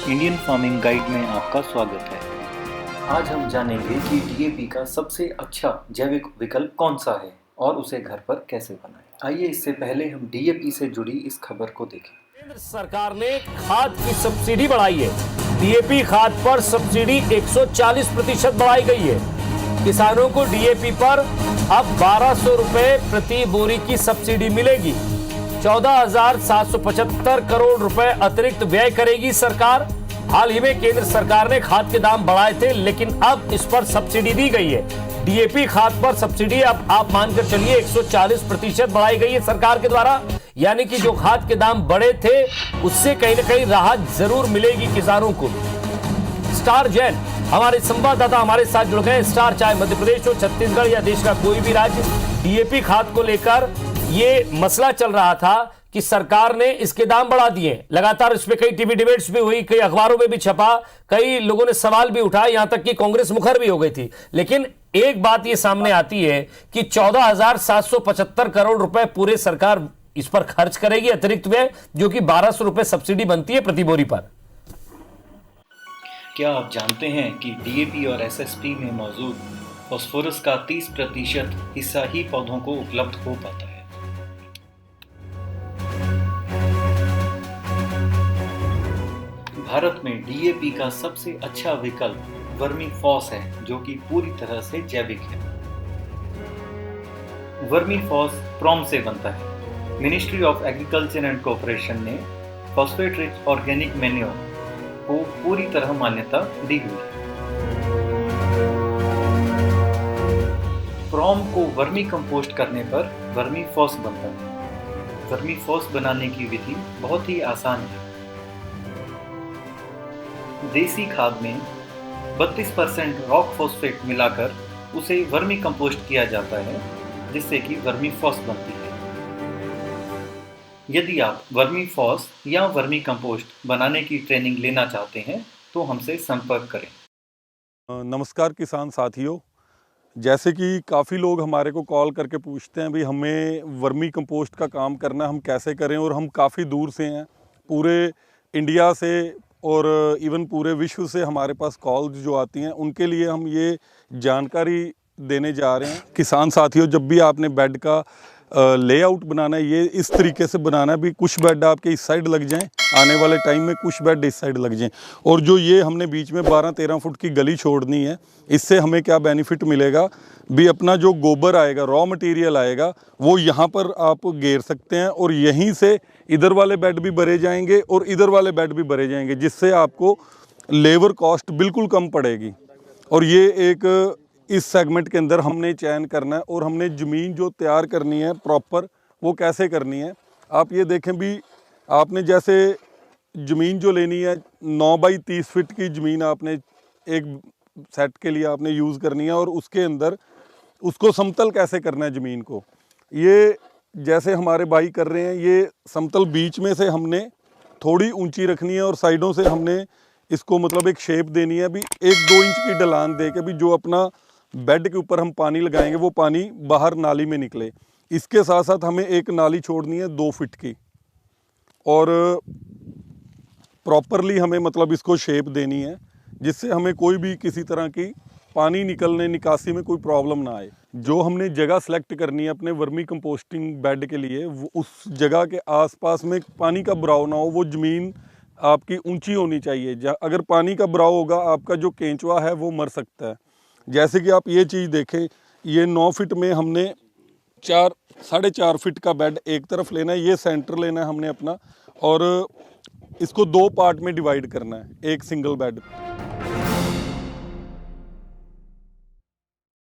Indian farming guide में आपका स्वागत है। आज हम जानेंगे कि डीएपी का सबसे अच्छा जैविक विकल्प कौन सा है और उसे घर पर कैसे बनाएं। आइए इससे पहले हम डीएपी से जुड़ी इस खबर को देखें। केंद्र सरकार ने खाद की सब्सिडी बढ़ाई है। डीएपी खाद पर सब्सिडी 140% बढ़ाई गई है। किसानों को डीएपी पर अब 1200 रुपए प्रति बोरी की सब्सिडी मिलेगी। 14,775 करोड़ रुपए अतिरिक्त व्यय करेगी सरकार। हाल ही में केंद्र सरकार ने खाद के दाम बढ़ाए थे, लेकिन अब इस पर सब्सिडी दी गई है। डीएपी खाद पर सब्सिडी अब आप मानकर चलिए 140% बढ़ाई गई है सरकार के द्वारा। यानी कि जो खाद के दाम बढ़े थे उससे कहीं ना कहीं राहत जरूर मिलेगी किसानों को। स्टार जैन हमारे संवाददाता हमारे साथ जुड़ गए। स्टार, चाहे मध्य प्रदेश हो, छत्तीसगढ़ या देश का कोई भी राज्य, डीएपी खाद को लेकर ये मसला चल रहा था कि सरकार ने इसके दाम बढ़ा दिए। लगातार इस पे कई टीवी डिबेट्स भी हुई, कई अखबारों में भी छपा, कई लोगों ने सवाल भी उठाए, यहां तक कि कांग्रेस मुखर भी हो गई थी। लेकिन एक बात ये सामने आती है कि 14,775 करोड़ रुपए पूरे सरकार इस पर खर्च करेगी अतिरिक्त व्यय, जो कि 1200 रुपए सब्सिडी बनती है प्रति बोरी पर। क्या आप जानते हैं कि डीएपी और एसएसपी में मौजूद फास्फोरस का 30% हिस्सा ही पौधों को उपलब्ध हो पाता है। भारत में डीएपी का सबसे अच्छा विकल्प वर्मी फॉस है, जो कि पूरी तरह से जैविक है। वर्मी फॉस प्रोम से बनता है। Ministry of agriculture and cooperation ने फॉस्फेट रिच ऑर्गेनिक मैन्योर को पूरी तरह मान्यता दी हुई है। प्रोम को वर्मी कंपोस्ट करने पर वर्मी फॉस बनता है। वर्मी फॉस बनाने की विधि बहुत ही आसान है। देसी खाद में 32% रॉक फॉस्फेट मिलाकर उसे वर्मी कंपोस्ट किया जाता है, जिससे कि वर्मी फॉस बनती है। यदि आप वर्मी फॉस या वर्मी कंपोस्ट बनाने की ट्रेनिंग लेना चाहते हैं तो हमसे संपर्क करें। नमस्कार किसान साथियों, जैसे कि काफ़ी लोग हमारे को कॉल करके पूछते हैं भी हमें वर्मी कंपोस्ट का काम करना, हम कैसे करें, और हम काफ़ी दूर से हैं, पूरे इंडिया से और इवन पूरे विश्व से हमारे पास कॉल्स जो आती हैं, उनके लिए हम ये जानकारी देने जा रहे हैं। किसान साथियों, जब भी आपने बेड का लेआउट बनाना है, ये इस तरीके से बनाना है भी कुछ बेड आपके इस साइड लग जाएं, आने वाले टाइम में कुछ बेड इस साइड लग जाएं, और जो ये हमने बीच में 12-13 फुट की गली छोड़नी है, इससे हमें क्या बेनिफिट मिलेगा भी अपना जो गोबर आएगा, रॉ मटेरियल आएगा, वो यहाँ पर आप घेर सकते हैं और यहीं से इधर वाले बेड भी भरे जाएंगे और इधर वाले बेड भी भरे जाएंगे, जिससे आपको लेबर कॉस्ट बिल्कुल कम पड़ेगी। और ये एक इस सेगमेंट के अंदर हमने चयन करना है, और हमने ज़मीन जो तैयार करनी है प्रॉपर, वो कैसे करनी है आप ये देखें भी। आपने जैसे ज़मीन जो लेनी है 9 बाई 30 फीट की ज़मीन आपने एक सेट के लिए आपने यूज़ करनी है, और उसके अंदर उसको समतल कैसे करना है ज़मीन को। ये जैसे हमारे भाई कर रहे हैं, ये समतल बीच में से हमने थोड़ी ऊंची रखनी है और साइडों से हमने इसको मतलब एक शेप देनी है भी 1-2 इंच की ढलान दे के भी जो अपना बेड के ऊपर हम पानी लगाएंगे वो पानी बाहर नाली में निकले। इसके साथ साथ हमें एक नाली छोड़नी है 2 फीट की, और प्रॉपरली हमें मतलब इसको शेप देनी है, जिससे हमें कोई भी किसी तरह की पानी निकलने निकासी में कोई प्रॉब्लम ना आए। जो हमने जगह सेलेक्ट करनी है अपने वर्मी कंपोस्टिंग बेड के लिए, वो उस जगह के आसपास में पानी का बहाव ना हो, वो ज़मीन आपकी ऊंची होनी चाहिए। अगर पानी का बहाव होगा, आपका जो केंचुआ है वो मर सकता है। जैसे कि आप ये चीज़ देखें, ये 9 फीट में हमने 4-4.5 फीट का बेड एक तरफ लेना है, ये सेंटर लेना है हमने अपना, और इसको 2 पार्ट में डिवाइड करना है, एक सिंगल बेड।